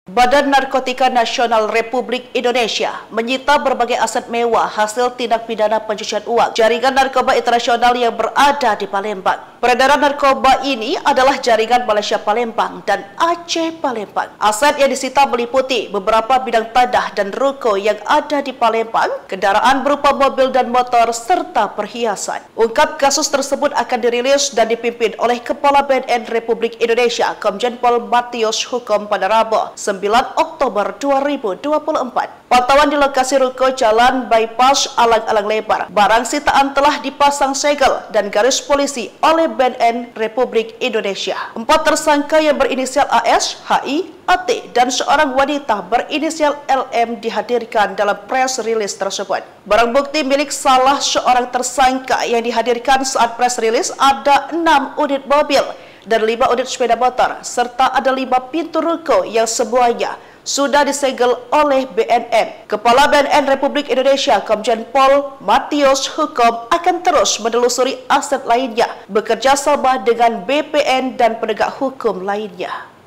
Badan Narkotika Nasional Republik Indonesia menyita berbagai aset mewah hasil tindak pidana pencucian uang jaringan narkoba internasional yang berada di Palembang. Peredaran narkoba ini adalah jaringan Malaysia Palembang dan Aceh Palembang. Aset yang disita meliputi beberapa bidang tanah dan ruko yang ada di Palembang, kendaraan berupa mobil dan motor, serta perhiasan. Ungkap kasus tersebut akan dirilis dan dipimpin oleh Kepala BNN Republik Indonesia, Komjen Pol Matius Hukum pada Rabu, 9 Oktober 2024. Pantauan di lokasi ruko Jalan Bypass Alang-Alang Lebar. Barang sitaan telah dipasang segel dan garis polisi oleh BNN Republik Indonesia. 4 tersangka yang berinisial AS, HI, AT, dan seorang wanita berinisial LM dihadirkan dalam press release tersebut. Barang bukti milik salah seorang tersangka yang dihadirkan saat press release ada 6 unit mobil dan 5 unit sepeda motor, serta ada 5 pintu ruko yang semuanya sudah disegel oleh BNN. Kepala BNN Republik Indonesia, Komjen Pol Matius Hukum, akan terus menelusuri aset lainnya, bekerja sama dengan BPN dan penegak hukum lainnya.